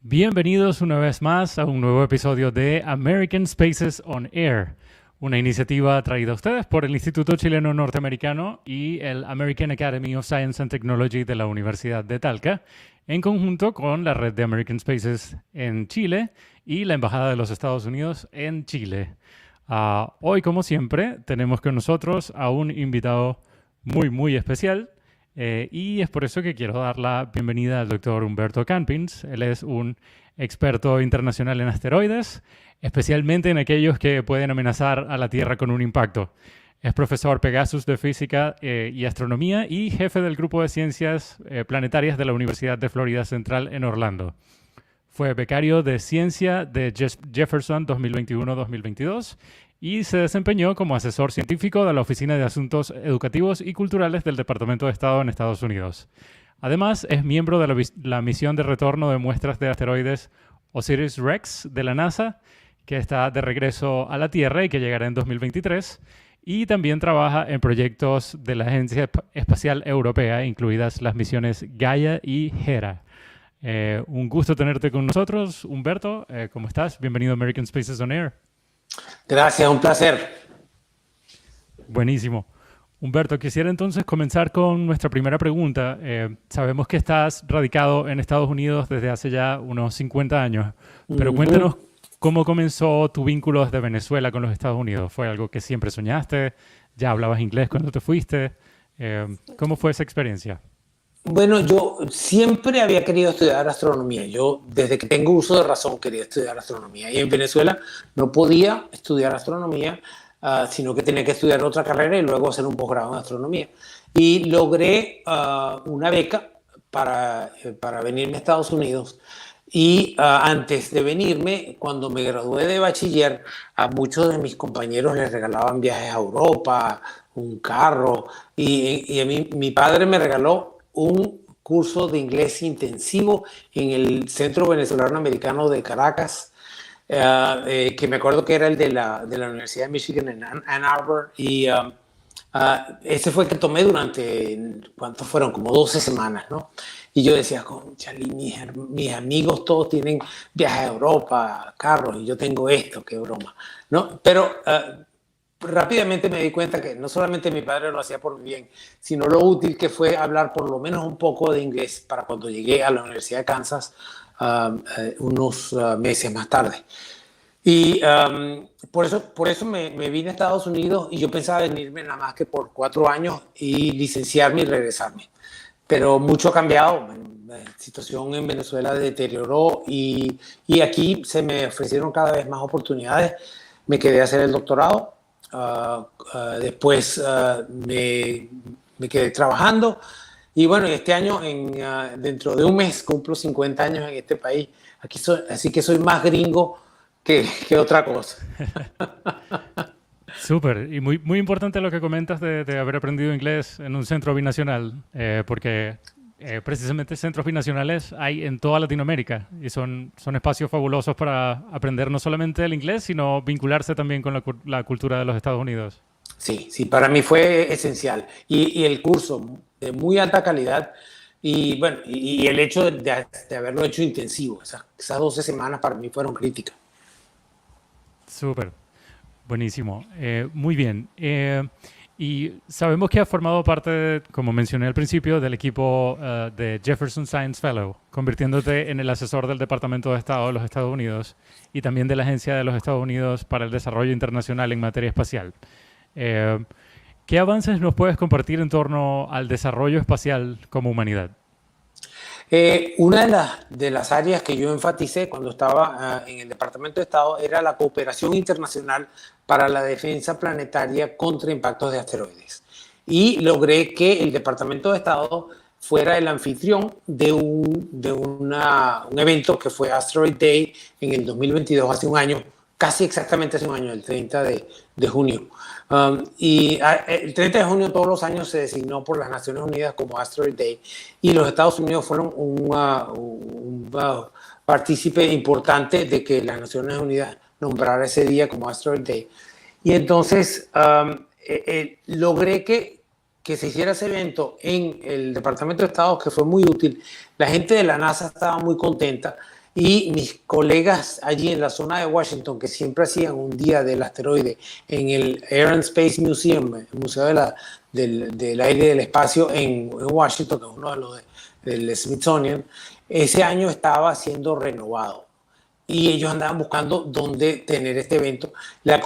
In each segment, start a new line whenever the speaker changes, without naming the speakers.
Bienvenidos una vez más a un nuevo episodio de American Spaces on Air, una iniciativa traída a ustedes por el Instituto Chileno Norteamericano y el American Academy of Science and Technology de la Universidad de Talca, en conjunto con la red de American Spaces en Chile y la Embajada de los Estados Unidos en Chile. Hoy, como siempre, tenemos con nosotros a un invitado muy especial. Y es por eso que quiero dar la bienvenida al doctor Humberto Campins. Él es un experto internacional en asteroides, especialmente en aquellos que pueden amenazar a la Tierra con un impacto. Es profesor Pegasus de Física y Astronomía y jefe del Grupo de Ciencias Planetarias de la Universidad de Florida Central en Orlando. Fue becario de Ciencia de Jefferson 2021-2022 y se desempeñó como asesor científico de la Oficina de Asuntos Educativos y Culturales del Departamento de Estado en Estados Unidos. Además, es miembro de la misión de retorno de muestras de asteroides OSIRIS-REx de la NASA, que está de regreso a la Tierra y que llegará en 2023. Y también trabaja en proyectos de la Agencia Espacial Europea, incluidas las misiones Gaia y Hera. Un gusto tenerte con nosotros, Humberto. ¿Cómo estás? Bienvenido a American Spaces on Air.
Gracias, un placer.
Buenísimo. Humberto, quisiera entonces comenzar con nuestra primera pregunta. Sabemos que estás radicado en Estados Unidos desde hace ya unos 50 años, pero cuéntanos cómo comenzó tu vínculo desde Venezuela con los Estados Unidos. ¿Fue algo que siempre soñaste? ¿Ya hablabas inglés cuando te fuiste? ¿Cómo fue esa experiencia?
Bueno, yo siempre había querido estudiar astronomía. Yo, desde que tengo uso de razón, quería estudiar astronomía. Y en Venezuela no podía estudiar astronomía, sino que tenía que estudiar otra carrera y luego hacer un posgrado en astronomía. Y logré una beca para venirme a Estados Unidos. Y antes de venirme, cuando me gradué de bachiller, a muchos de mis compañeros les regalaban viajes a Europa, un carro, y a mí, mi padre me regaló un curso de inglés intensivo en el Centro Venezolano Americano de Caracas, que me acuerdo que era el de la Universidad de Michigan en Ann Arbor, y ese fue el que tomé durante, ¿cuántos fueron? Como 12 semanas, ¿no? Y yo decía, conchale, mis amigos todos tienen viajes a Europa, carros, y yo tengo esto, qué broma, ¿no? Pero rápidamente me di cuenta que no solamente mi padre lo hacía por mi bien, sino lo útil que fue hablar por lo menos un poco de inglés para cuando llegué a la Universidad de Kansas unos meses más tarde. Y por eso me vine a Estados Unidos y yo pensaba venirme nada más que por 4 años y licenciarme y regresarme. Pero mucho ha cambiado. La situación en Venezuela deterioró y aquí se me ofrecieron cada vez más oportunidades. Me quedé a hacer el doctorado. Después me quedé trabajando. Y bueno, este año, dentro de un mes, cumplo 50 años en este país. Así que soy más gringo que otra cosa.
Súper, y muy importante lo que comentas de haber aprendido inglés en un centro binacional, porque precisamente centros binacionales hay en toda Latinoamérica y son espacios fabulosos para aprender no solamente el inglés, sino vincularse también con la cultura de los Estados Unidos.
Sí, sí, para mí fue esencial. Y el curso de muy alta calidad y bueno, y el hecho de haberlo hecho intensivo, esas 12 semanas para mí fueron críticas.
Súper, buenísimo. Muy bien. Y sabemos que has formado parte, como mencioné al principio, del equipo de Jefferson Science Fellow, convirtiéndote en el asesor del Departamento de Estado de los Estados Unidos y también de la Agencia de los Estados Unidos para el Desarrollo Internacional en materia espacial. Eh, ¿Qué avances nos puedes compartir en torno al desarrollo espacial como humanidad?
Una de las áreas que yo enfaticé cuando estaba en el Departamento de Estado era la cooperación internacional para la defensa planetaria contra impactos de asteroides. Y logré que el Departamento de Estado fuera el anfitrión de un evento que fue Asteroid Day en el 2022, hace un año, casi exactamente hace un año, el 30 de junio. El 30 de junio todos los años se designó por las Naciones Unidas como Asteroid Day y los Estados Unidos fueron un partícipe importante de que las Naciones Unidas nombrara ese día como Asteroid Day. Y entonces logré que se hiciera ese evento en el Departamento de Estado, que fue muy útil. La gente de la NASA estaba muy contenta y mis colegas allí en la zona de Washington, que siempre hacían un día del asteroide en el Air and Space Museum, el Museo del Aire y del Espacio en Washington, que es uno de los del Smithsonian, ese año estaba siendo renovado. Y ellos andaban buscando dónde tener este evento. La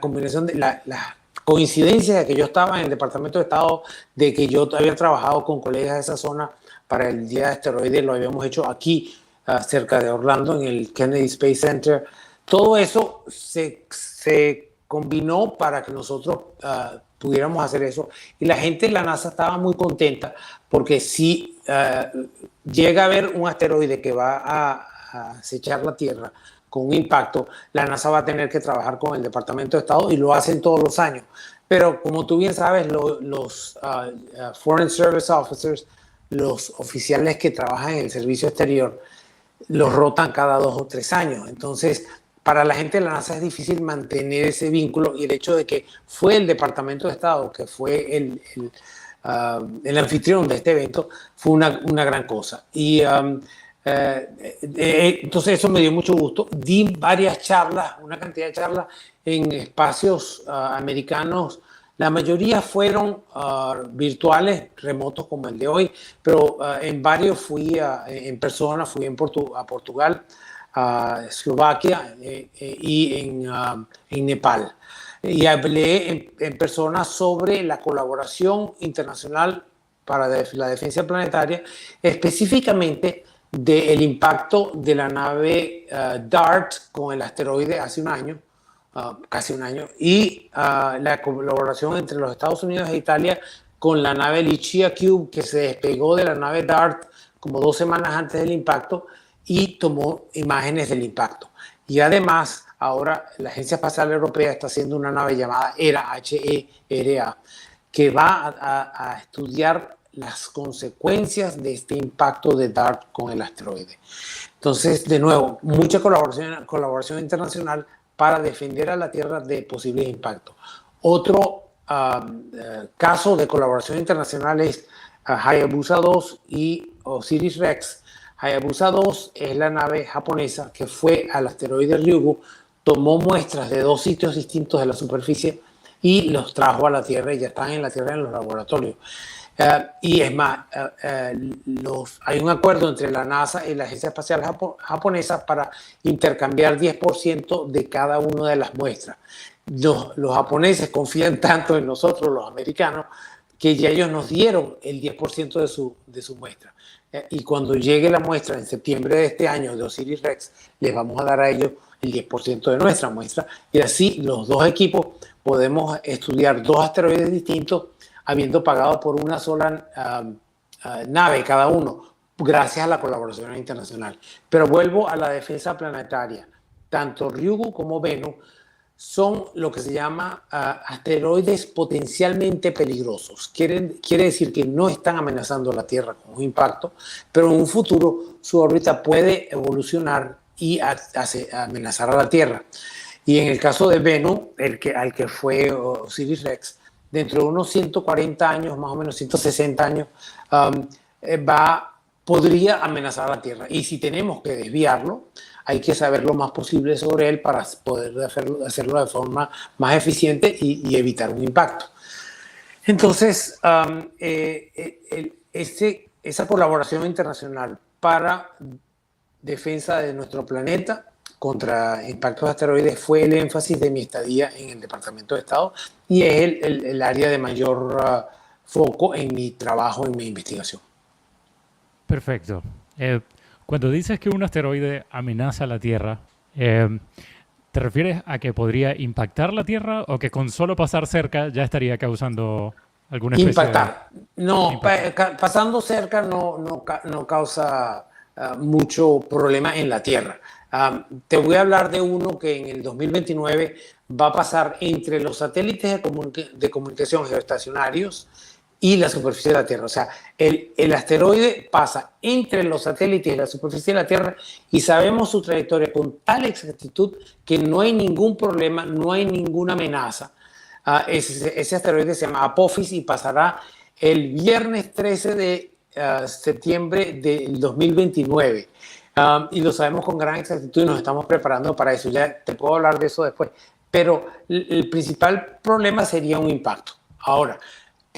combinación de la coincidencia de que yo estaba en el Departamento de Estado, de que yo había trabajado con colegas de esa zona para el Día de Asteroides, lo habíamos hecho aquí, cerca de Orlando, en el Kennedy Space Center. Todo eso se combinó para que nosotros pudiéramos hacer eso. Y la gente de la NASA estaba muy contenta porque si llega a haber un asteroide que va a acechar la Tierra con un impacto, la NASA va a tener que trabajar con el Departamento de Estado y lo hacen todos los años. Pero como tú bien sabes, los Foreign Service Officers, los oficiales que trabajan en el servicio exterior, los rotan cada 2 o 3 años. Entonces, para la gente de la NASA es difícil mantener ese vínculo, y el hecho de que fue el Departamento de Estado, que fue el anfitrión de este evento, fue una gran cosa. Y entonces eso me dio mucho gusto. Di varias charlas, una cantidad de charlas en espacios americanos. La mayoría fueron virtuales, remotos como el de hoy, pero en varios fui en persona, fui a Portugal, a Eslovaquia y en Nepal. Y hablé en persona sobre la colaboración internacional para la defensa planetaria, específicamente del impacto de la nave DART con el asteroide hace un año, casi un año, y la colaboración entre los Estados Unidos e Italia con la nave Lichia Cube, que se despegó de la nave DART como 2 semanas antes del impacto y tomó imágenes del impacto. Y además, ahora la Agencia Espacial Europea está haciendo una nave llamada HERA, H-E-R-A, que va a estudiar las consecuencias de este impacto de DART con el asteroide. Entonces, de nuevo, mucha colaboración internacional para defender a la Tierra de posibles impactos. Otro caso de colaboración internacional es Hayabusa 2 y Osiris-Rex. Hayabusa 2 es la nave japonesa que fue al asteroide Ryugu, tomó muestras de 2 sitios distintos de la superficie y los trajo a la Tierra, y ya están en la Tierra en los laboratorios. Y es más, hay un acuerdo entre la NASA y la Agencia Espacial Japonesa para intercambiar 10% de cada una de las muestras. Los japoneses confían tanto en nosotros, los americanos, que ya ellos nos dieron el 10% de su muestra. Y cuando llegue la muestra en septiembre de este año de Osiris-Rex, les vamos a dar a ellos el 10% de nuestra muestra. Y así los dos equipos podemos estudiar 2 asteroides distintos, habiendo pagado por una sola nave cada uno, gracias a la colaboración internacional. Pero vuelvo a la defensa planetaria. Tanto Ryugu como Bennu son lo que se llama asteroides potencialmente peligrosos. Quiere decir que no están amenazando la Tierra con un impacto, pero en un futuro su órbita puede evolucionar y amenazar a la Tierra. Y en el caso de Bennu, al que fue Osiris-Rex, dentro de unos 140 años, más o menos 160 años, podría amenazar a la Tierra. Y si tenemos que desviarlo, hay que saber lo más posible sobre él para poder hacerlo de forma más eficiente y evitar un impacto. Entonces, esa colaboración internacional para defensa de nuestro planeta contra impactos de asteroides fue el énfasis de mi estadía en el Departamento de Estado, y es el área de mayor foco en mi trabajo, en mi investigación.
Perfecto. Cuando dices que un asteroide amenaza a la Tierra, ¿te refieres a que podría impactar la Tierra o que con solo pasar cerca ya estaría causando alguna especie
impactar? No, pasando cerca no causa mucho problema en la Tierra. Te voy a hablar de uno que en el 2029 va a pasar entre los satélites de comunicación geoestacionarios y la superficie de la Tierra. O sea, el asteroide pasa entre los satélites y la superficie de la Tierra, y sabemos su trayectoria con tal exactitud que no hay ningún problema, no hay ninguna amenaza. Ese asteroide se llama Apophis y pasará el viernes 13 de septiembre del 2029. Y lo sabemos con gran exactitud y nos estamos preparando para eso. Ya te puedo hablar de eso después. Pero el principal problema sería un impacto. Ahora,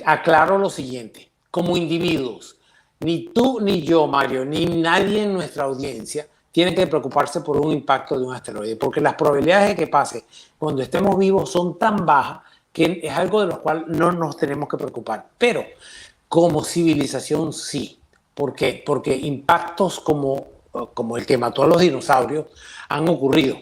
aclaro lo siguiente. Como individuos, ni tú ni yo, Mario, ni nadie en nuestra audiencia tiene que preocuparse por un impacto de un asteroide, porque las probabilidades de que pase cuando estemos vivos son tan bajas que es algo de lo cual no nos tenemos que preocupar. Pero como civilización sí. ¿Por qué? Porque impactos como el que mató a los dinosaurios han ocurrido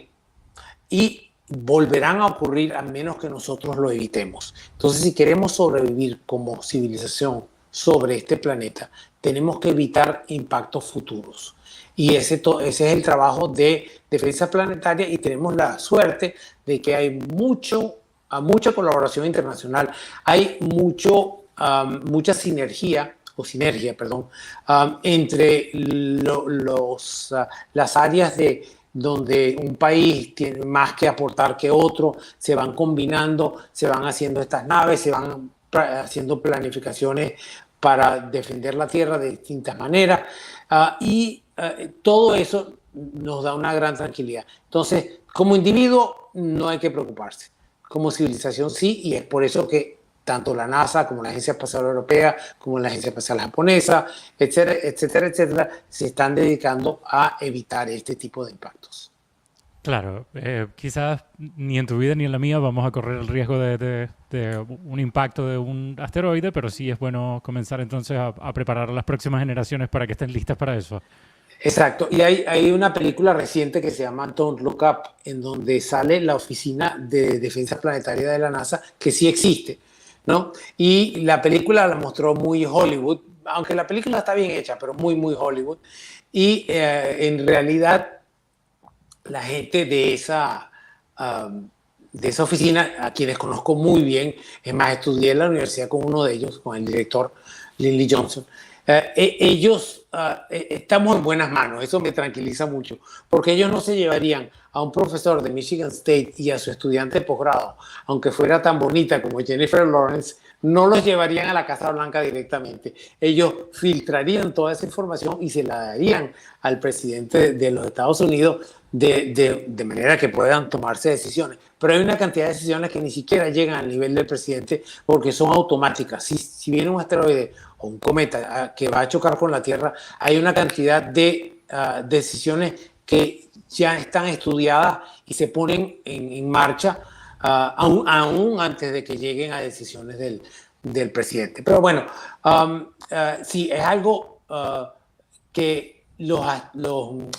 y volverán a ocurrir a menos que nosotros lo evitemos. Entonces, si queremos sobrevivir como civilización sobre este planeta, tenemos que evitar impactos futuros. Y ese es el trabajo de defensa planetaria y tenemos la suerte de que hay mucha colaboración internacional, hay mucha sinergia, entre las áreas donde un país tiene más que aportar que otro, se van combinando, se van haciendo estas naves, se van haciendo planificaciones para defender la Tierra de distintas maneras, y todo eso nos da una gran tranquilidad. Entonces, como individuo no hay que preocuparse, como civilización sí, y es por eso que tanto la NASA como la Agencia Espacial Europea, como la Agencia Espacial Japonesa, etcétera, etcétera, etcétera, se están dedicando a evitar este tipo de impactos.
Claro, quizás ni en tu vida ni en la mía vamos a correr el riesgo de un impacto de un asteroide, pero sí es bueno comenzar entonces a preparar a las próximas generaciones para que estén listas para eso.
Exacto, y hay una película reciente que se llama Don't Look Up, en donde sale la Oficina de Defensa Planetaria de la NASA, que sí existe, ¿no? Y la película la mostró muy Hollywood, aunque la película está bien hecha, pero muy, muy Hollywood. Y en realidad la gente de esa oficina, a quienes conozco muy bien, es más, estudié en la universidad con uno de ellos, con el director Lindley Johnson. Ellos estamos en buenas manos, eso me tranquiliza mucho, porque ellos no se llevarían a un profesor de Michigan State y a su estudiante de posgrado, aunque fuera tan bonita como Jennifer Lawrence, no los llevarían a la Casa Blanca directamente. Ellos filtrarían toda esa información y se la darían al presidente de los Estados Unidos de manera que puedan tomarse decisiones. Pero hay una cantidad de decisiones que ni siquiera llegan al nivel del presidente porque son automáticas. Si viene un asteroide o un cometa que va a chocar con la Tierra, hay una cantidad de decisiones que ya están estudiadas y se ponen en marcha aún antes de que lleguen a decisiones del presidente. Pero bueno, sí, es algo que los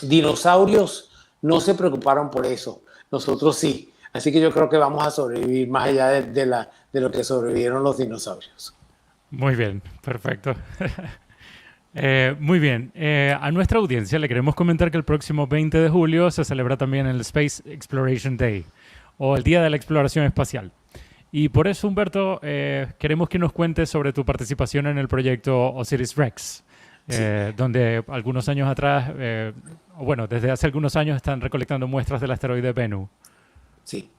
dinosaurios no se preocuparon por eso. Nosotros sí. Así que yo creo que vamos a sobrevivir más allá de lo que sobrevivieron los dinosaurios.
Muy bien, perfecto. Muy bien, a nuestra audiencia le queremos comentar que el próximo 20 de julio se celebra también el Space Exploration Day, o el Día de la Exploración Espacial. Y por eso, Humberto, queremos que nos cuentes sobre tu participación en el proyecto OSIRIS-REx, sí, donde algunos años atrás, desde hace algunos años están recolectando muestras del asteroide Bennu.
Sí.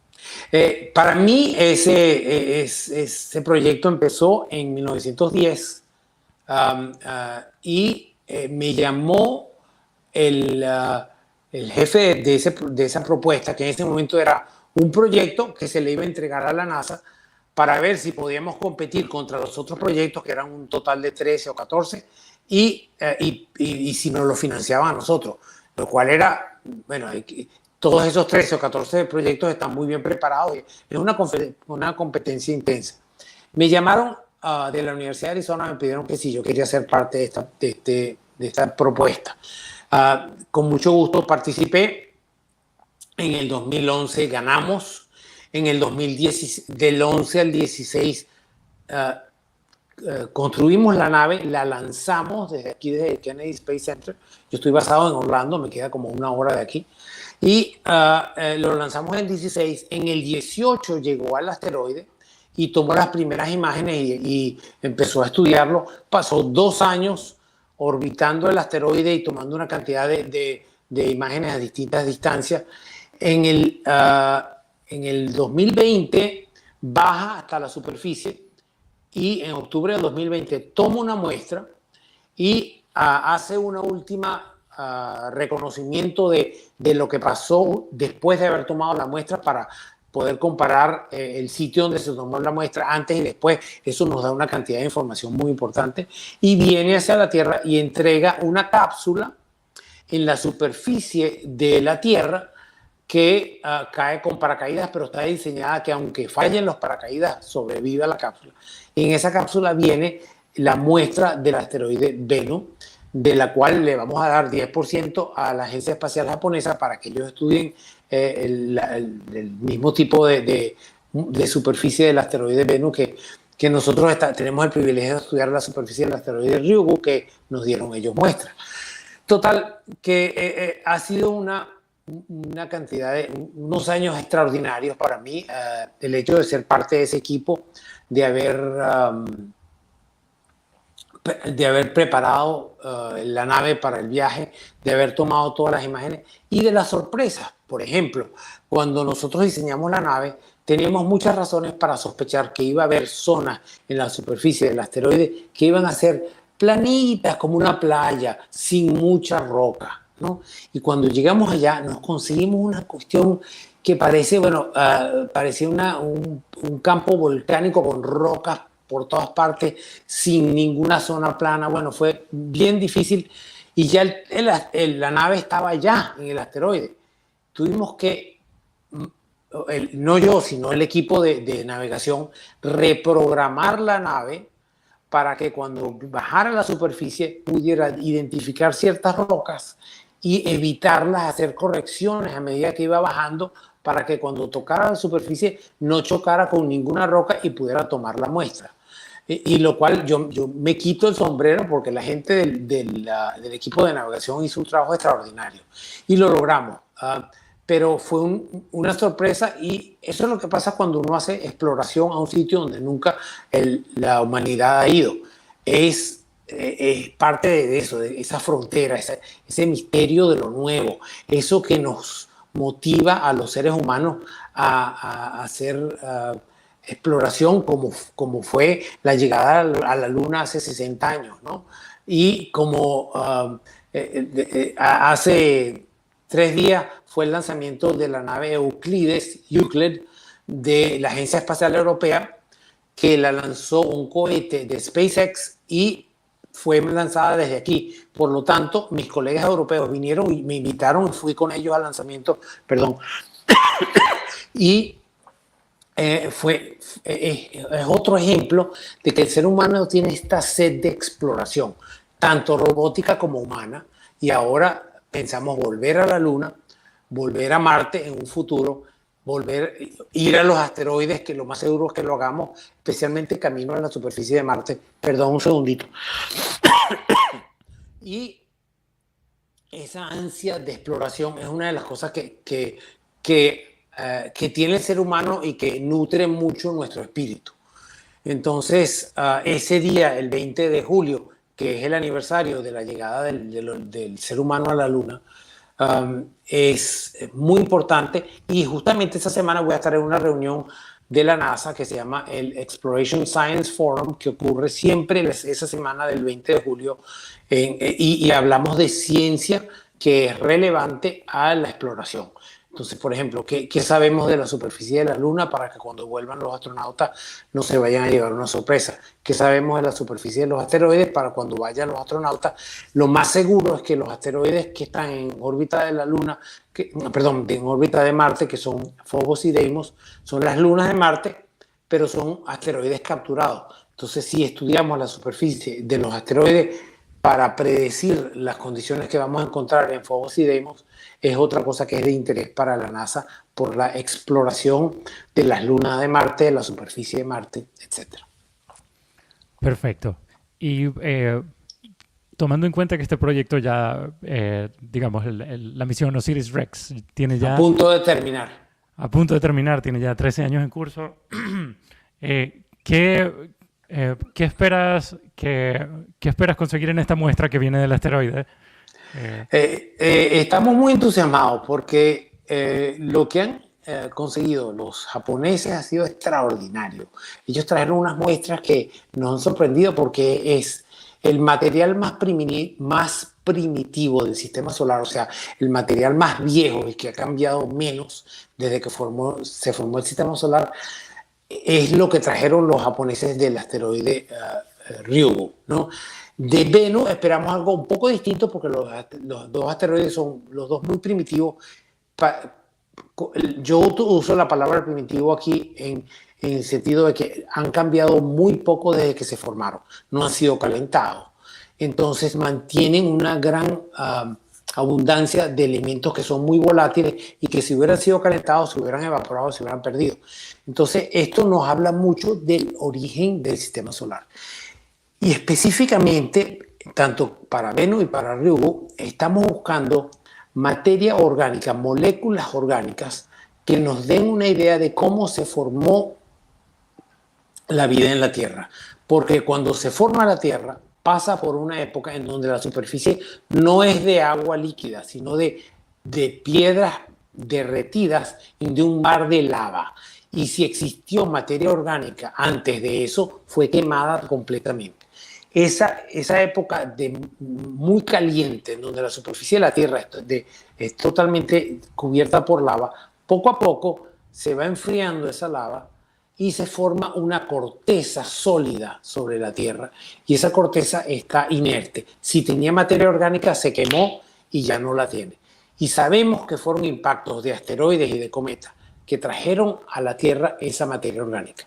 Para mí ese proyecto empezó en 1910 y me llamó el jefe de esa propuesta, que en ese momento era un proyecto que se le iba a entregar a la NASA para ver si podíamos competir contra los otros proyectos, que eran un total de 13 o 14, y si nos lo financiaban a nosotros, lo cual era, bueno, todos esos 13 o 14 proyectos están muy bien preparados. Es una competencia intensa. Me llamaron de la Universidad de Arizona, me pidieron que si yo quería ser parte de esta propuesta. Con mucho gusto participé. En el 2011 ganamos. En el 2010, del 11 al 16, construimos la nave, la lanzamos desde el Kennedy Space Center. Yo estoy basado en Orlando, me queda como una hora de aquí. Y lo lanzamos en el 16. En el 18 llegó al asteroide y tomó las primeras imágenes y empezó a estudiarlo. Pasó 2 años orbitando el asteroide y tomando una cantidad de imágenes a distintas distancias. En el 2020 baja hasta la superficie y en octubre del 2020 toma una muestra y hace una última reconocimiento de lo que pasó después de haber tomado la muestra para poder comparar el sitio donde se tomó la muestra antes y después. Eso nos da una cantidad de información muy importante y viene hacia la Tierra y entrega una cápsula en la superficie de la Tierra que cae con paracaídas, pero está diseñada que aunque fallen los paracaídas, sobreviva la cápsula. Y en esa cápsula viene la muestra del asteroide Bennu, de la cual le vamos a dar 10% a la Agencia Espacial Japonesa para que ellos estudien el mismo tipo de superficie del asteroide Bennu que nosotros tenemos el privilegio de estudiar la superficie del asteroide Ryugu, que nos dieron ellos muestras. Total, que ha sido una cantidad de unos años extraordinarios para mí, el hecho de ser parte de ese equipo, de haber preparado la nave para el viaje, de haber tomado todas las imágenes y de las sorpresas. Por ejemplo, cuando nosotros diseñamos la nave, teníamos muchas razones para sospechar que iba a haber zonas en la superficie del asteroide que iban a ser planitas como una playa, sin mucha roca, ¿no? Y cuando llegamos allá nos conseguimos una cuestión que parece, parecía un campo volcánico con rocas por todas partes, sin ninguna zona plana. Bueno, fue bien difícil y ya la nave estaba ya en el asteroide. Tuvimos que, no yo, sino el equipo de navegación, reprogramar la nave para que cuando bajara a la superficie pudiera identificar ciertas rocas y evitarlas, hacer correcciones a medida que iba bajando para que cuando tocara la superficie no chocara con ninguna roca y pudiera tomar la muestra. Y lo cual yo me quito el sombrero porque la gente del equipo de navegación hizo un trabajo extraordinario y lo logramos. Pero fue una sorpresa y eso es lo que pasa cuando uno hace exploración a un sitio donde nunca la humanidad ha ido. Es parte de eso, de esa frontera, ese misterio de lo nuevo, eso que nos motiva a los seres humanos a hacer exploración como fue la llegada a la Luna hace 60 años, ¿no? Y como hace 3 días fue el lanzamiento de la nave Euclid de la Agencia Espacial Europea, que la lanzó un cohete de SpaceX y fue lanzada desde aquí. Por lo tanto, mis colegas europeos vinieron y me invitaron y fui con ellos al lanzamiento, y es otro ejemplo de que el ser humano tiene esta sed de exploración, tanto robótica como humana, y ahora pensamos volver a la Luna, volver a Marte en un futuro, ir a los asteroides, que lo más seguro es que lo hagamos, especialmente camino a la superficie de Marte. Perdón, un segundito. Y esa ansia de exploración es una de las cosas que tiene el ser humano y que nutre mucho nuestro espíritu. Entonces, ese día, el 20 de julio, que es el aniversario de la llegada del ser humano a la Luna, es muy importante. Y justamente esta semana voy a estar en una reunión de la NASA que se llama el Exploration Science Forum, que ocurre siempre esa semana del 20 de julio, y hablamos de ciencia que es relevante a la exploración. Entonces, por ejemplo, ¿qué sabemos de la superficie de la Luna para que cuando vuelvan los astronautas no se vayan a llevar una sorpresa? ¿Qué sabemos de la superficie de los asteroides para cuando vayan los astronautas? Lo más seguro es que los asteroides que están en órbita de la Luna, en órbita de Marte, que son Phobos y Deimos, son las lunas de Marte, pero son asteroides capturados. Entonces, si estudiamos la superficie de los asteroides para predecir las condiciones que vamos a encontrar en Phobos y Deimos, es otra cosa que es de interés para la NASA por la exploración de las lunas de Marte, de la superficie de Marte, etc.
Perfecto. Y tomando en cuenta que este proyecto ya, digamos, la misión Osiris-Rex tiene ya...
A punto de terminar.
A punto de terminar, tiene ya 13 años en curso. ¿Qué esperas conseguir en esta muestra que viene del asteroide?
Estamos muy entusiasmados porque lo que han conseguido los japoneses ha sido extraordinario. Ellos trajeron unas muestras que nos han sorprendido porque es el material más primitivo del sistema solar, o sea, el material más viejo, el que ha cambiado menos desde que se formó el sistema solar, es lo que trajeron los japoneses del asteroide Ryugu, ¿no? De Venus esperamos algo un poco distinto porque los dos asteroides son los dos muy primitivos. Yo uso la palabra primitivo aquí en el sentido de que han cambiado muy poco desde que se formaron, no han sido calentados. Entonces mantienen una gran abundancia de elementos que son muy volátiles y que si hubieran sido calentados se hubieran evaporado, se hubieran perdido. Entonces esto nos habla mucho del origen del sistema solar. Y específicamente, tanto para Venus y para Ryugu, estamos buscando materia orgánica, moléculas orgánicas que nos den una idea de cómo se formó la vida en la Tierra. Porque cuando se forma la Tierra, pasa por una época en donde la superficie no es de agua líquida, sino de piedras derretidas y de un mar de lava. Y si existió materia orgánica antes de eso, fue quemada completamente. Esa época muy caliente, en donde la superficie de la Tierra es totalmente cubierta por lava, poco a poco se va enfriando esa lava y se forma una corteza sólida sobre la Tierra. Y esa corteza está inerte. Si tenía materia orgánica, se quemó y ya no la tiene. Y sabemos que fueron impactos de asteroides y de cometas que trajeron a la Tierra esa materia orgánica.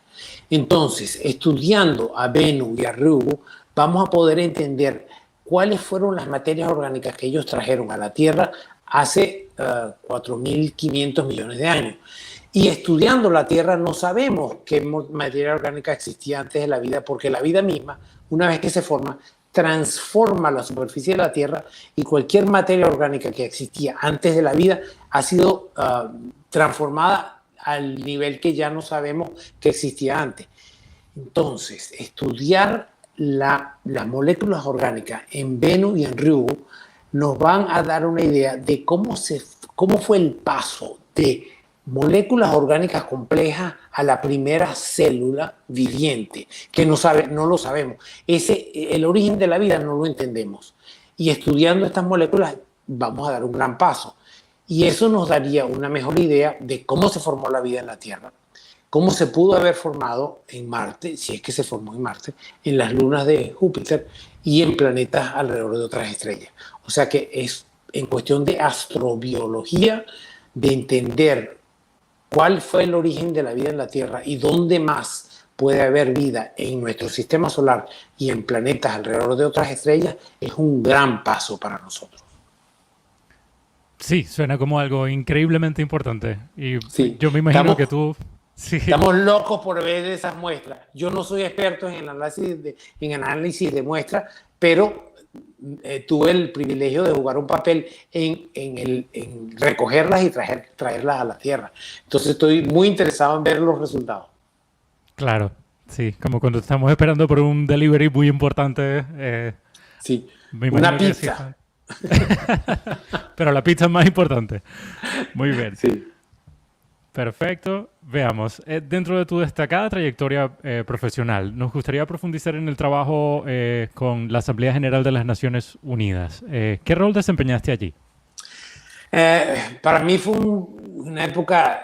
Entonces, estudiando a Venus y a Ryugu, vamos a poder entender cuáles fueron las materias orgánicas que ellos trajeron a la Tierra hace 4.500 millones de años. Y estudiando la Tierra no sabemos qué materia orgánica existía antes de la vida, porque la vida misma, una vez que se forma, transforma la superficie de la Tierra y cualquier materia orgánica que existía antes de la vida ha sido transformada al nivel que ya no sabemos que existía antes. Entonces, estudiar las moléculas orgánicas en Venus y en Ryugu nos van a dar una idea de cómo fue el paso de moléculas orgánicas complejas a la primera célula viviente, que no lo sabemos. El origen de la vida no lo entendemos. Y estudiando estas moléculas vamos a dar un gran paso. Y eso nos daría una mejor idea de cómo se formó la vida en la Tierra, cómo se pudo haber formado en Marte, si es que se formó en Marte, en las lunas de Júpiter y en planetas alrededor de otras estrellas. O sea que es en cuestión de astrobiología, de entender cuál fue el origen de la vida en la Tierra y dónde más puede haber vida en nuestro sistema solar y en planetas alrededor de otras estrellas, es un gran paso para nosotros.
Sí, suena como algo increíblemente importante. Y
sí,
yo me imagino que tú... Sí.
Estamos locos por ver esas muestras. Yo no soy experto en análisis de muestras, pero tuve el privilegio de jugar un papel en recogerlas y traerlas a la Tierra. Entonces estoy muy interesado en ver los resultados.
Claro, sí, como cuando estamos esperando por un delivery muy importante.
Sí, una pizza.
Sí. Pero la pizza es más importante. Muy bien.
Sí.
Perfecto. Veamos, dentro de tu destacada trayectoria profesional, nos gustaría profundizar en el trabajo con la Asamblea General de las Naciones Unidas. ¿Qué rol desempeñaste allí?
Para mí fue una época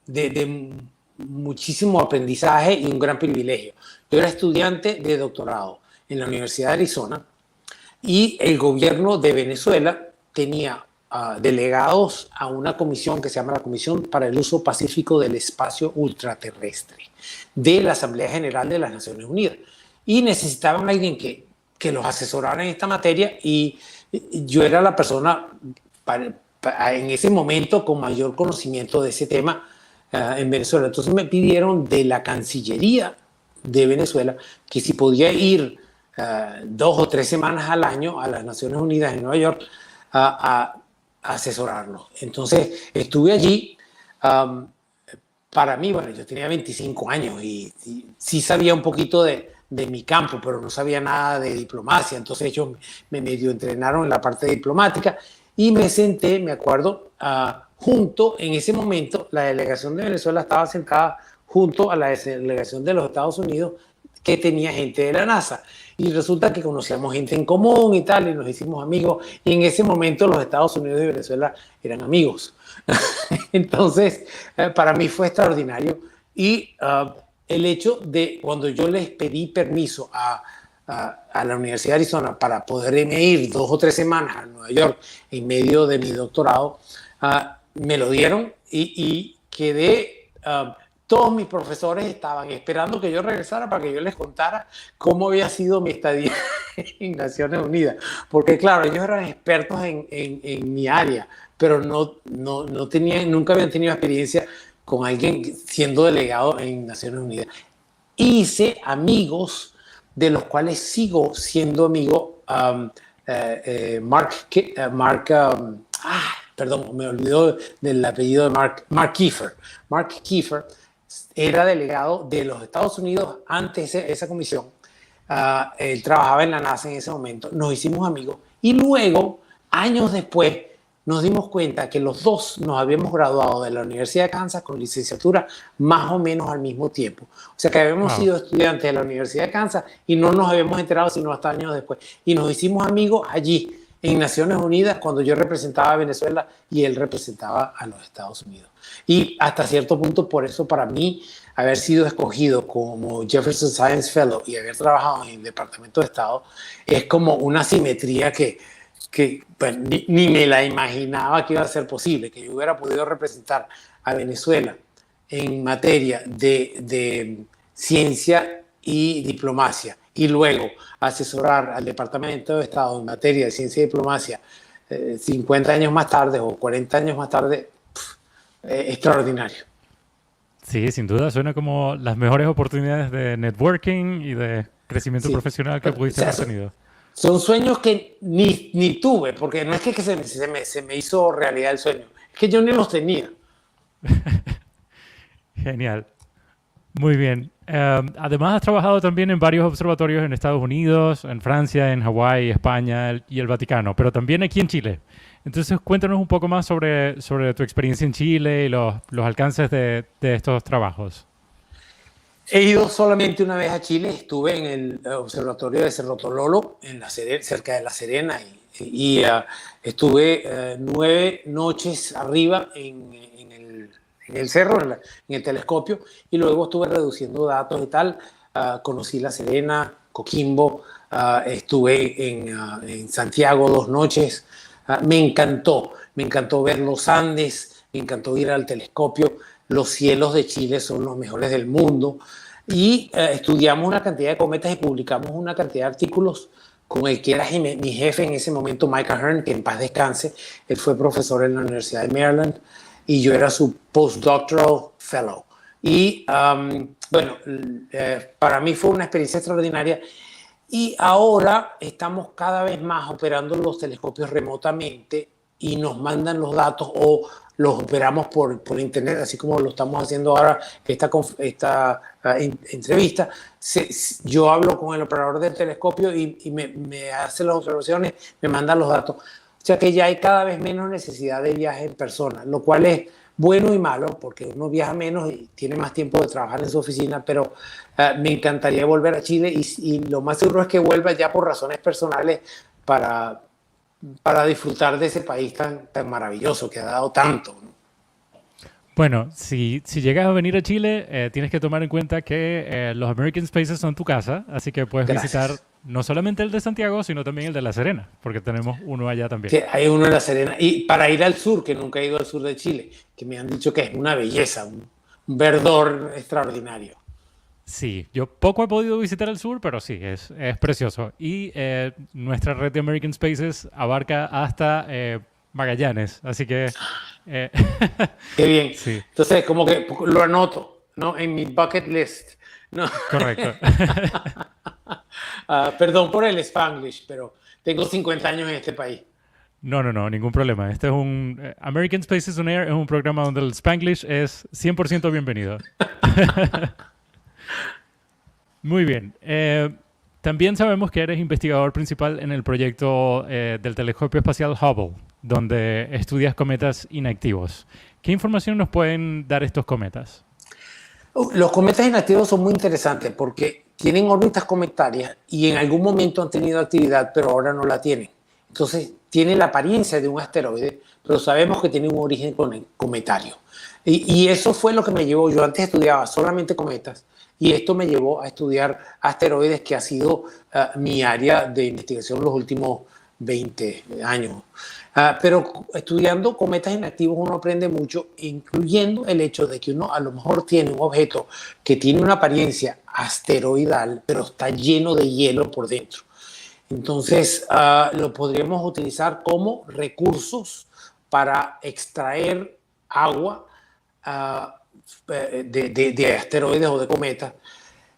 de muchísimo aprendizaje y un gran privilegio. Yo era estudiante de doctorado en la Universidad de Arizona y el gobierno de Venezuela tenía delegados a una comisión que se llama la Comisión para el Uso Pacífico del Espacio Ultraterrestre de la Asamblea General de las Naciones Unidas. Y necesitaban a alguien que los asesorara en esta materia y yo era la persona en ese momento con mayor conocimiento de ese tema en Venezuela. Entonces me pidieron de la Cancillería de Venezuela que si podía ir 2 o 3 semanas al año a las Naciones Unidas en Nueva York a asesorarlos. Entonces estuve allí. Para mí, bueno, yo tenía 25 años y sí sabía un poquito de mi campo, pero no sabía nada de diplomacia. Entonces ellos me medio entrenaron en la parte diplomática y me senté, me acuerdo, junto, en ese momento, la delegación de Venezuela estaba sentada junto a la delegación de los Estados Unidos que tenía gente de la NASA. Y resulta que conocíamos gente en común y tal, y nos hicimos amigos. Y en ese momento los Estados Unidos y Venezuela eran amigos. Entonces, para mí fue extraordinario. Y el hecho de cuando yo les pedí permiso a la Universidad de Arizona para poderme ir 2 o 3 semanas a Nueva York en medio de mi doctorado, me lo dieron y quedé... todos mis profesores estaban esperando que yo regresara para que yo les contara cómo había sido mi estadía en Naciones Unidas. Porque claro, ellos eran expertos en mi área, pero no tenían, nunca habían tenido experiencia con alguien siendo delegado en Naciones Unidas. Hice amigos de los cuales sigo siendo amigo. Perdón, me olvidó del apellido de Mark Kiefer. Mark Kiefer era delegado de los Estados Unidos antes de esa comisión. Él trabajaba en la NASA en ese momento. Nos hicimos amigos y luego, años después, nos dimos cuenta que los dos nos habíamos graduado de la Universidad de Kansas con licenciatura más o menos al mismo tiempo. O sea que habíamos sido estudiantes de la Universidad de Kansas y no nos habíamos enterado sino hasta años después. Y nos hicimos amigos allí, en Naciones Unidas, cuando yo representaba a Venezuela y él representaba a los Estados Unidos. Y hasta cierto punto, por eso para mí, haber sido escogido como Jefferson Science Fellow y haber trabajado en el Departamento de Estado, es como una simetría que pues, ni me la imaginaba que iba a ser posible, que yo hubiera podido representar a Venezuela en materia de ciencia y diplomacia, y luego asesorar al Departamento de Estado en materia de ciencia y diplomacia 50 años más tarde o 40 años más tarde, extraordinario.
Sí, sin duda, suena como las mejores oportunidades de networking y de crecimiento profesional que pudiste haber tenido.
Son sueños que ni tuve, porque no es que se me hizo realidad el sueño, es que yo ni los tenía.
Genial. Muy bien. Además, has trabajado también en varios observatorios en Estados Unidos, en Francia, en Hawái, España y el Vaticano, pero también aquí en Chile. Entonces, cuéntanos un poco más sobre tu experiencia en Chile y los alcances de estos trabajos.
He ido solamente una vez a Chile, estuve en el observatorio de Cerro Tololo, cerca de La Serena, y estuve 9 noches arriba en el cerro, en el telescopio, y luego estuve reduciendo datos y tal. Conocí La Serena, Coquimbo, estuve en Santiago 2 noches. Me encantó ver los Andes, me encantó ir al telescopio. Los cielos de Chile son los mejores del mundo. Y estudiamos una cantidad de cometas y publicamos una cantidad de artículos con el que era mi jefe en ese momento, Micah Hearn, que en paz descanse. Él fue profesor en la Universidad de Maryland y yo era su postdoctoral fellow. Y bueno, para mí fue una experiencia extraordinaria. Y ahora estamos cada vez más operando los telescopios remotamente y nos mandan los datos o los operamos por internet, así como lo estamos haciendo ahora esta entrevista. Yo hablo con el operador del telescopio y me hace las observaciones, me manda los datos. O sea que ya hay cada vez menos necesidad de viaje en persona, lo cual es bueno y malo, porque uno viaja menos y tiene más tiempo de trabajar en su oficina, pero me encantaría volver a Chile y lo más seguro es que vuelva ya por razones personales para disfrutar de ese país tan maravilloso que ha dado tanto, ¿no?
Bueno, si llegas a venir a Chile, tienes que tomar en cuenta que los American Spaces son tu casa, así que puedes visitar no solamente el de Santiago, sino también el de La Serena, porque tenemos uno allá también.
Que hay uno en La Serena. Y para ir al sur, que nunca he ido al sur de Chile, que me han dicho que es una belleza, un verdor extraordinario.
Sí, yo poco he podido visitar el sur, pero sí, es precioso. Y nuestra red de American Spaces abarca hasta Magallanes, así que...
Qué bien.
Sí.
Entonces, como que lo anoto, ¿no? En mi bucket list, ¿no?
Correcto.
Perdón por el Spanglish, pero tengo 50 años en este país.
No, ningún problema. Este es un... American Spaces on Air es un programa donde el Spanglish es 100% bienvenido. Muy bien. También sabemos que eres investigador principal en el proyecto del telescopio espacial Hubble, donde estudias cometas inactivos. ¿Qué información nos pueden dar estos cometas?
Los cometas inactivos son muy interesantes porque tienen órbitas cometarias y en algún momento han tenido actividad, pero ahora no la tienen. Entonces, tiene la apariencia de un asteroide, pero sabemos que tiene un origen cometario. Y eso fue lo que me llevó. Yo antes estudiaba solamente cometas y esto me llevó a estudiar asteroides, que ha sido mi área de investigación los últimos 20 años. Pero estudiando cometas inactivos uno aprende mucho, incluyendo el hecho de que uno a lo mejor tiene un objeto que tiene una apariencia asteroidal, pero está lleno de hielo por dentro. Entonces, lo podríamos utilizar como recursos para extraer agua de asteroides o de cometas.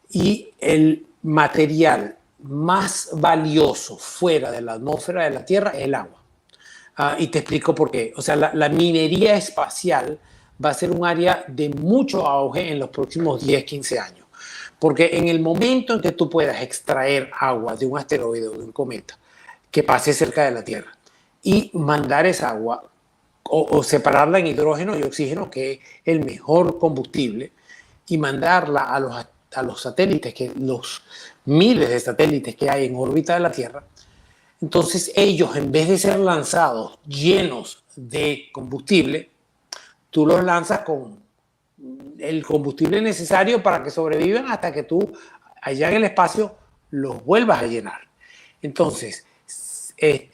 Y el material más valioso fuera de la atmósfera de la Tierra es el agua. Y te explico por qué. O sea, la minería espacial va a ser un área de mucho auge en los próximos 10, 15 años. Porque en el momento en que tú puedas extraer agua de un asteroide o de un cometa que pase cerca de la Tierra y mandar esa agua o separarla en hidrógeno y oxígeno, que es el mejor combustible, y mandarla a los satélites, los miles de satélites que hay en órbita de la Tierra, entonces ellos, en vez de ser lanzados llenos de combustible, tú los lanzas con el combustible necesario para que sobrevivan hasta que tú allá en el espacio los vuelvas a llenar. Entonces,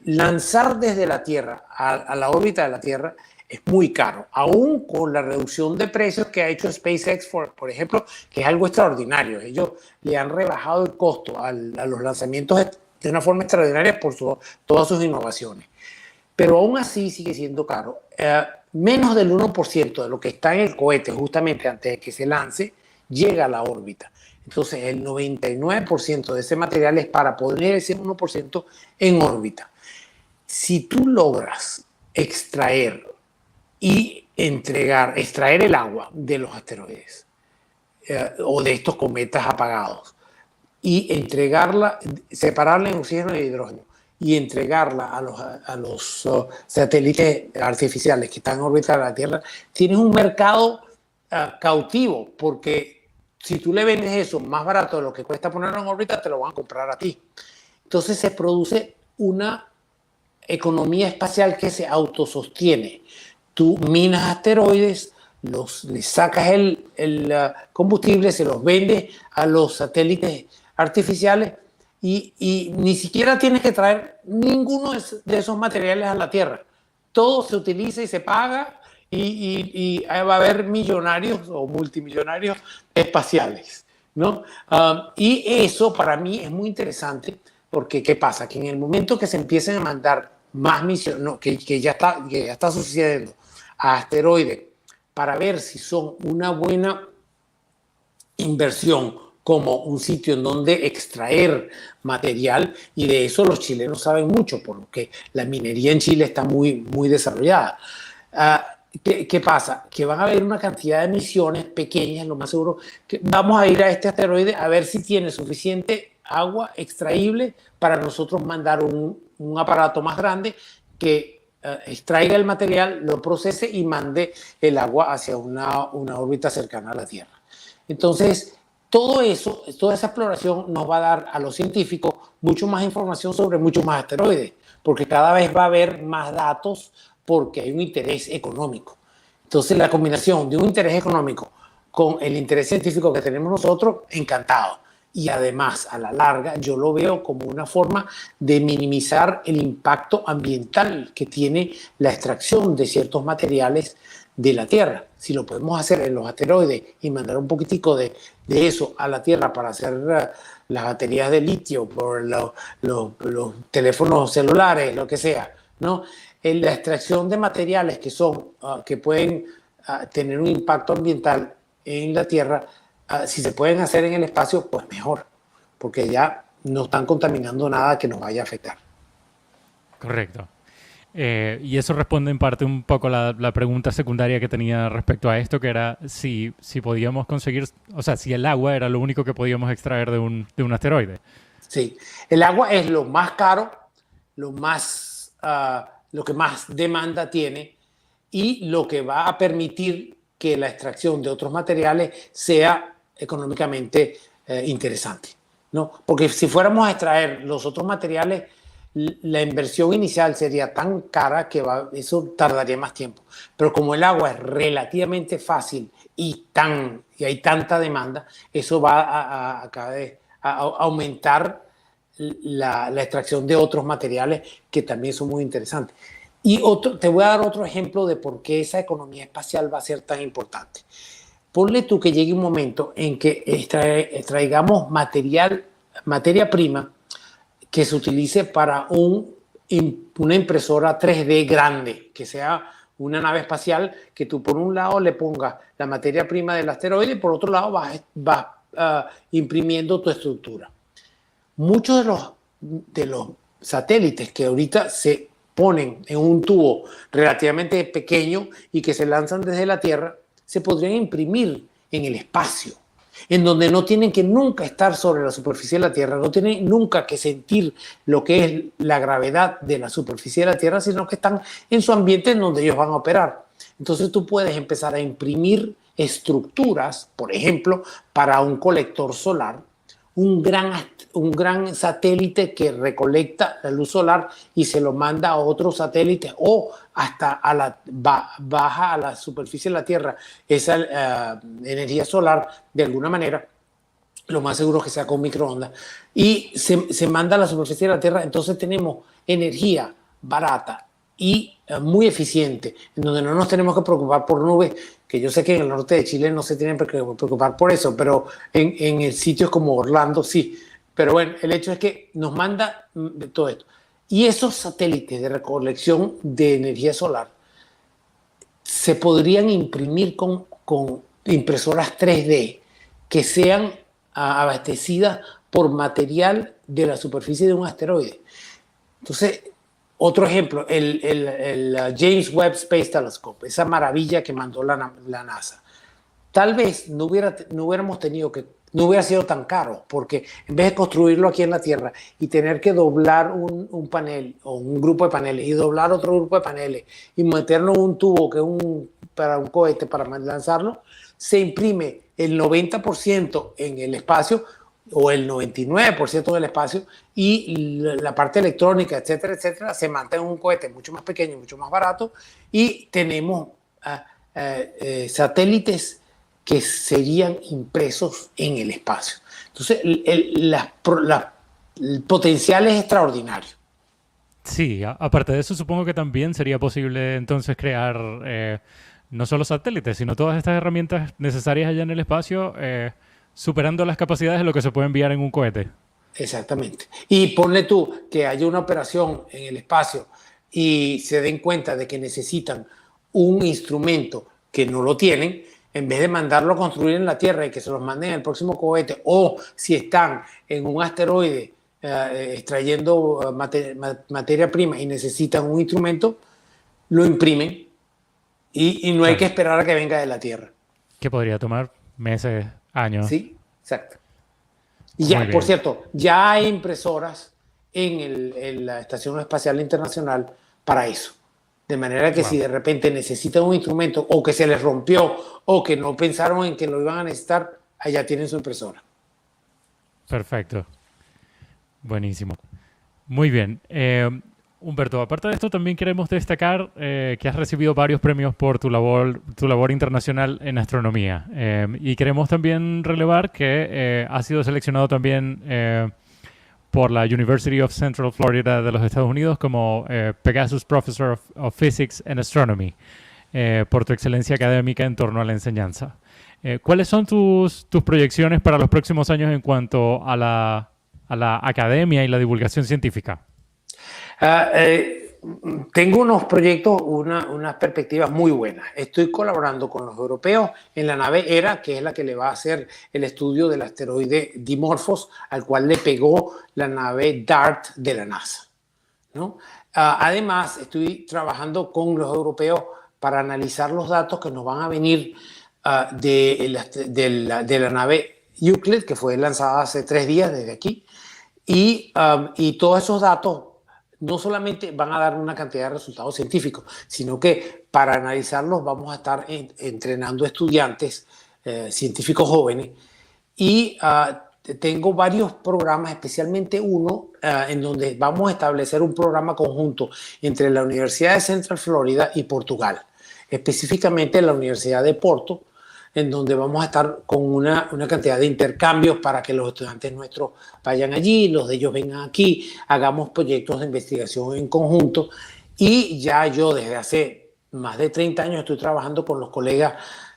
lanzar desde la Tierra a la órbita de la Tierra es muy caro, aún con la reducción de precios que ha hecho SpaceX, por ejemplo, que es algo extraordinario. Ellos le han rebajado el costo a los lanzamientos de una forma extraordinaria por todas sus innovaciones. Pero aún así sigue siendo caro. Menos del 1% de lo que está en el cohete, justamente antes de que se lance, llega a la órbita. Entonces, el 99% de ese material es para poner ese 1% en órbita. Si tú logras extraer extraer el agua de los asteroides o de estos cometas apagados y entregarla, separarla en oxígeno y hidrógeno y entregarla a los satélites artificiales que están en órbita de la Tierra, tienes un mercado cautivo, porque si tú le vendes eso más barato de lo que cuesta ponerlo en órbita, te lo van a comprar a ti. Entonces se produce una economía espacial que se autosostiene. Tú minas asteroides, le sacas el combustible, se los vendes a los satélites artificiales y ni siquiera tienes que traer ninguno de esos materiales a la Tierra. Todo se utiliza y se paga y va a haber millonarios o multimillonarios espaciales, ¿no? Y eso para mí es muy interesante, porque ¿qué pasa? Que en el momento que se empiecen a mandar más misiones, no, que ya está sucediendo, a asteroides, para ver si son una buena inversión como un sitio en donde extraer material, y de eso los chilenos saben mucho, porque la minería en Chile está muy, muy desarrollada. ¿Qué pasa? Que van a haber una cantidad de misiones pequeñas, lo más seguro, que vamos a ir a este asteroide a ver si tiene suficiente agua extraíble para nosotros mandar un aparato más grande que extraiga el material, lo procese y mande el agua hacia una órbita cercana a la Tierra. Entonces, todo eso, toda esa exploración nos va a dar a los científicos mucho más información sobre muchos más asteroides, porque cada vez va a haber más datos, porque hay un interés económico. Entonces, la combinación de un interés económico con el interés científico que tenemos nosotros, encantado. Y además, a la larga, yo lo veo como una forma de minimizar el impacto ambiental que tiene la extracción de ciertos materiales de la Tierra. Si lo podemos hacer en los asteroides y mandar un poquitico de eso a la Tierra para hacer las baterías de litio, por los teléfonos celulares, lo que sea, ¿no? La extracción de materiales que pueden tener un impacto ambiental en la Tierra, si se pueden hacer en el espacio, pues mejor, porque ya no están contaminando nada que nos vaya a afectar.
Correcto. Y eso responde en parte un poco la pregunta secundaria que tenía respecto a esto, que era si podíamos conseguir, o sea, si el agua era lo único que podíamos extraer de un asteroide.
Sí, el agua es lo más caro, lo que más demanda tiene y lo que va a permitir que la extracción de otros materiales sea económicamente interesante. ¿no? Porque si fuéramos a extraer los otros materiales, la inversión inicial sería tan cara que eso tardaría más tiempo. Pero como el agua es relativamente fácil y hay tanta demanda, eso va a aumentar la extracción de otros materiales que también son muy interesantes. Y te voy a dar otro ejemplo de por qué esa economía espacial va a ser tan importante. Ponle tú que llegue un momento en que extraigamos materia prima que se utilice para una impresora 3D grande, que sea una nave espacial que tú por un lado le pongas la materia prima del asteroide y por otro lado vas imprimiendo tu estructura. Muchos de los satélites que ahorita se ponen en un tubo relativamente pequeño y que se lanzan desde la Tierra, se podrían imprimir en el espacio, en donde no tienen que nunca estar sobre la superficie de la Tierra, no tienen nunca que sentir lo que es la gravedad de la superficie de la Tierra, sino que están en su ambiente en donde ellos van a operar. Entonces tú puedes empezar a imprimir estructuras, por ejemplo, para un colector solar, un gran satélite que recolecta la luz solar y se lo manda a otro satélite o hasta baja a la superficie de la Tierra esa energía solar de alguna manera. Lo más seguro es que sea con microondas y se manda a la superficie de la Tierra. Entonces tenemos energía barata y muy eficiente, en donde no nos tenemos que preocupar por nubes, que yo sé que en el norte de Chile no se tienen que preocupar por eso, pero en sitios como Orlando sí. Pero bueno, el hecho es que nos manda todo esto. Y esos satélites de recolección de energía solar se podrían imprimir con impresoras 3D que sean abastecidas por material de la superficie de un asteroide. Entonces, otro ejemplo, el James Webb Space Telescope, esa maravilla que mandó la NASA. Tal vez no hubiera sido tan caro, porque en vez de construirlo aquí en la Tierra y tener que doblar un panel o un grupo de paneles y doblar otro grupo de paneles y meterlo en un tubo para un cohete para lanzarlo, se imprime el 90% en el espacio o el 99% del espacio y la parte electrónica, etcétera, etcétera, se mantiene en un cohete mucho más pequeño, mucho más barato y tenemos satélites que serían impresos en el espacio. Entonces, el potencial es extraordinario.
Sí, aparte de eso, supongo que también sería posible entonces crear no solo satélites, sino todas estas herramientas necesarias allá en el espacio, superando las capacidades de lo que se puede enviar en un cohete.
Exactamente. Y ponle tú que haya una operación en el espacio y se den cuenta de que necesitan un instrumento que no lo tienen, en vez de mandarlo a construir en la Tierra y que se los manden en el próximo cohete, o si están en un asteroide extrayendo materia prima y necesitan un instrumento, lo imprimen y no hay que esperar a que venga de la Tierra.
Que podría tomar meses, años.
Sí, exacto. Y ya, por cierto, ya hay impresoras en la Estación Espacial Internacional para eso. De manera que si de repente necesitan un instrumento o que se les rompió o que no pensaron en que lo iban a necesitar, allá tienen su impresora.
Perfecto. Buenísimo. Muy bien. Humberto, aparte de esto, también queremos destacar que has recibido varios premios por tu labor internacional en astronomía. Y queremos también relevar que has sido seleccionado también por la University of Central Florida de los Estados Unidos como Pegasus Professor of Physics and Astronomy, por tu excelencia académica en torno a la enseñanza. ¿Cuáles son tus proyecciones para los próximos años en cuanto a la academia y la divulgación científica?
Tengo unos proyectos, unas perspectivas muy buenas. Estoy colaborando con los europeos en la nave ERA, que es la que le va a hacer el estudio del asteroide Dimorphos, al cual le pegó la nave DART de la NASA, ¿no? Además, estoy trabajando con los europeos para analizar los datos que nos van a venir de la nave Euclid, que fue lanzada hace 3 días desde aquí, y todos esos datos no solamente van a dar una cantidad de resultados científicos, sino que para analizarlos vamos a estar entrenando estudiantes científicos jóvenes y tengo varios programas, especialmente uno en donde vamos a establecer un programa conjunto entre la Universidad de Central Florida y Portugal, específicamente la Universidad de Porto, en donde vamos a estar con una cantidad de intercambios para que los estudiantes nuestros vayan allí, los de ellos vengan aquí, hagamos proyectos de investigación en conjunto. Y ya yo desde hace más de 30 años estoy trabajando con los colegas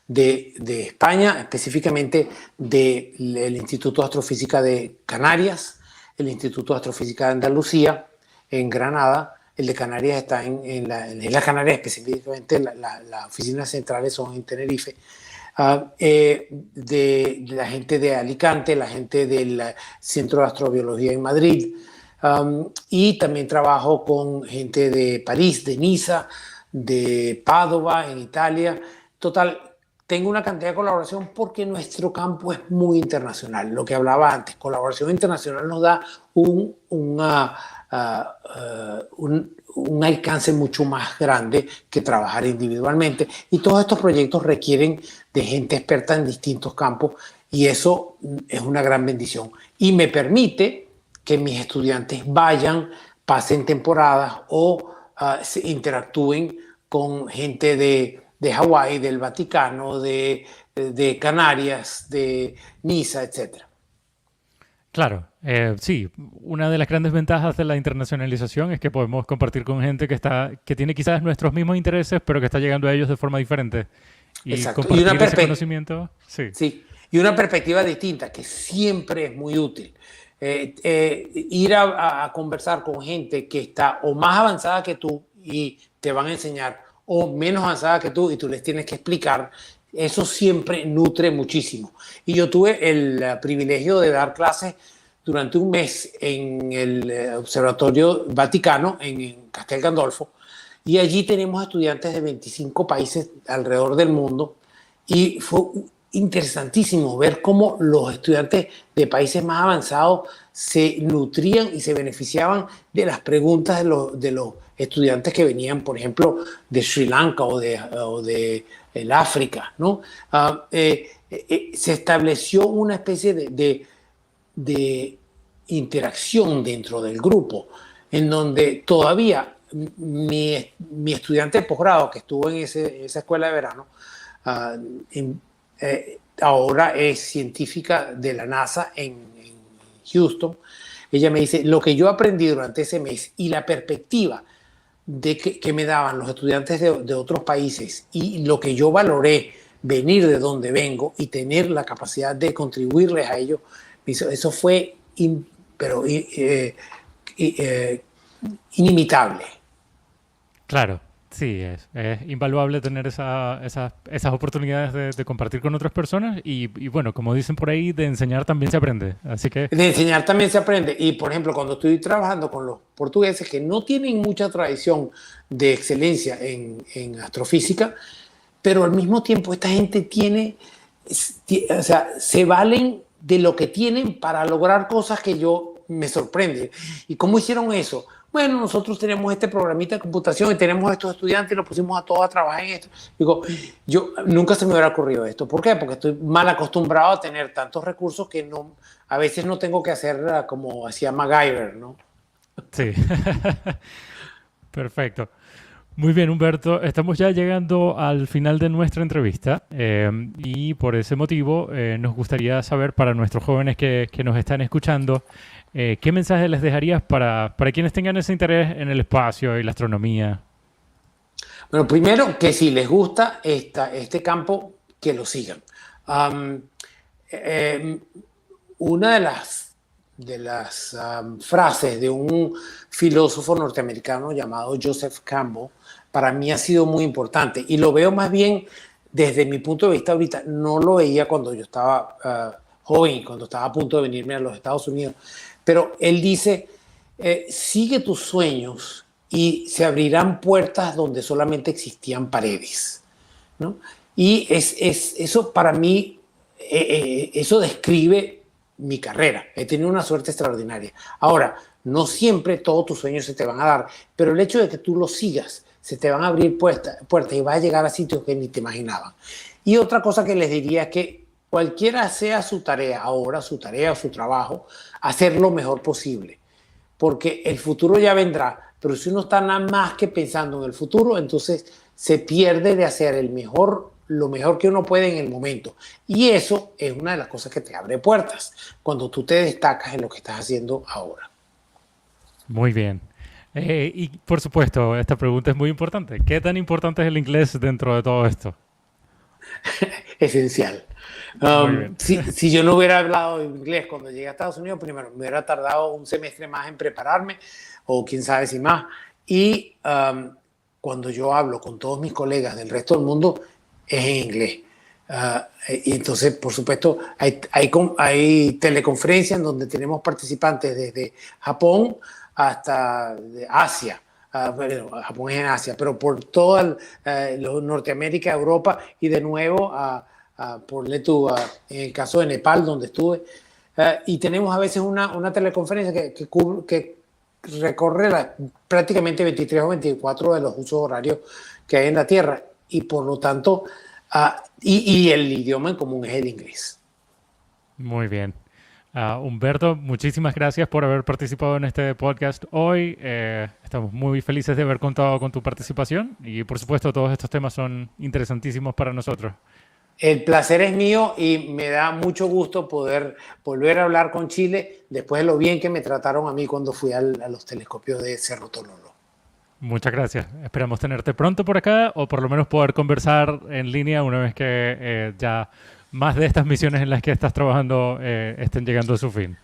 de España, específicamente del Instituto de Astrofísica de Canarias, el Instituto de Astrofísica de Andalucía, en Granada. El de Canarias está en las Islas Canarias, específicamente las oficinas centrales son en Tenerife. De la gente de Alicante, la gente del Centro de Astrobiología en Madrid, y también trabajo con gente de París, de Niza, de Padova, en Italia. Total, tengo una cantidad de colaboración porque nuestro campo es muy internacional. Lo que hablaba antes, colaboración internacional nos da un alcance mucho más grande que trabajar individualmente. Y todos estos proyectos requieren de gente experta en distintos campos y eso es una gran bendición. Y me permite que mis estudiantes vayan, pasen temporadas o se interactúen con gente de Hawái, del Vaticano, de Canarias, de Niza, etc.
Claro, sí, una de las grandes ventajas de la internacionalización es que podemos compartir con gente que tiene quizás nuestros mismos intereses, pero que está llegando a ellos de forma diferente. Y
Exacto.
compartir ese conocimiento, sí.
Sí, y una perspectiva distinta que siempre es muy útil. Ir a conversar con gente que está o más avanzada que tú y te van a enseñar, o menos avanzada que tú y tú les tienes que explicar, eso siempre nutre muchísimo. Y yo tuve el privilegio de dar clases durante un mes en el Observatorio Vaticano, en Castel Gandolfo, y allí tenemos estudiantes de 25 países alrededor del mundo, y fue interesantísimo ver cómo los estudiantes de países más avanzados se nutrían y se beneficiaban de las preguntas de los estudiantes que venían, por ejemplo, de Sri Lanka o de el África, ¿no? Se estableció una especie de interacción dentro del grupo, en donde todavía mi estudiante de posgrado, que estuvo en esa escuela de verano, ahora es científica de la NASA en Houston. Ella me dice, lo que yo aprendí durante ese mes y la perspectiva que me daban los estudiantes de otros países y lo que yo valoré venir de donde vengo y tener la capacidad de contribuirles a ellos, eso fue inimitable.
Claro, sí, es invaluable tener esas oportunidades de compartir con otras personas y bueno, como dicen por ahí, de enseñar también se aprende. Así que...
De enseñar también se aprende. Y, por ejemplo, cuando estoy trabajando con los portugueses que no tienen mucha tradición de excelencia en astrofísica, pero al mismo tiempo esta gente o sea, se valen de lo que tienen para lograr cosas que yo me sorprende. ¿Y cómo hicieron eso? Bueno, nosotros tenemos este programita de computación y tenemos estos estudiantes y los pusimos a todos a trabajar en esto. Digo, yo nunca se me hubiera ocurrido esto. ¿Por qué? Porque estoy mal acostumbrado a tener tantos recursos que a veces no tengo que hacer como hacía MacGyver, ¿no?
Sí. Perfecto. Muy bien, Humberto. Estamos ya llegando al final de nuestra entrevista y por ese motivo nos gustaría saber para nuestros jóvenes que nos están escuchando, ¿qué mensaje les dejarías para quienes tengan ese interés en el espacio y la astronomía?
Bueno, primero que si les gusta este campo, que lo sigan. Una de las frases de un filósofo norteamericano llamado Joseph Campbell para mí ha sido muy importante y lo veo más bien desde mi punto de vista ahorita. No lo veía cuando yo estaba joven, cuando estaba a punto de venirme a los Estados Unidos, pero él dice, sigue tus sueños y se abrirán puertas donde solamente existían paredes, ¿no? Y eso para mí, eso describe mi carrera. He tenido una suerte extraordinaria. Ahora, no siempre todos tus sueños se te van a dar, pero el hecho de que tú los sigas, se te van a abrir puertas y vas a llegar a sitios que ni te imaginaban. Y otra cosa que les diría es que cualquiera sea su tarea ahora, su tarea o su trabajo, hacer lo mejor posible. Porque el futuro ya vendrá, pero si uno está nada más que pensando en el futuro, entonces se pierde de hacer lo mejor que uno puede en el momento. Y eso es una de las cosas que te abre puertas, cuando tú te destacas en lo que estás haciendo ahora.
Muy bien. Y por supuesto, esta pregunta es muy importante. ¿Qué tan importante es el inglés dentro de todo esto?
Esencial.
Muy bien.
Si yo no hubiera hablado inglés cuando llegué a Estados Unidos, primero me hubiera tardado un semestre más en prepararme, o quién sabe si más. Y cuando yo hablo con todos mis colegas del resto del mundo, es en inglés. Y entonces, por supuesto, hay teleconferencias en donde tenemos participantes desde Japón hasta Asia. Bueno, Japón es en Asia, pero por toda Norteamérica, Europa y de nuevo en el caso de Nepal, donde estuve. Y tenemos a veces una teleconferencia que recorre prácticamente 23 o 24 de los usos horarios que hay en la Tierra. Y por lo tanto, y el idioma en común es el inglés.
Muy bien. Humberto, muchísimas gracias por haber participado en este podcast hoy. Estamos muy felices de haber contado con tu participación y, por supuesto, todos estos temas son interesantísimos para nosotros.
El placer es mío y me da mucho gusto poder volver a hablar con Chile después de lo bien que me trataron a mí cuando fui a los telescopios de Cerro Tololo.
Muchas gracias. Esperamos tenerte pronto por acá o por lo menos poder conversar en línea una vez que ya más de estas misiones en las que estás trabajando estén llegando a su fin.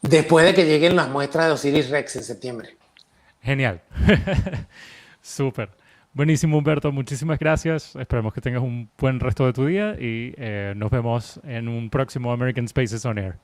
Después de que lleguen las muestras de Osiris-Rex en septiembre.
Genial. Súper. Buenísimo, Humberto. Muchísimas gracias. Esperemos que tengas un buen resto de tu día y nos vemos en un próximo American Spaces on Air.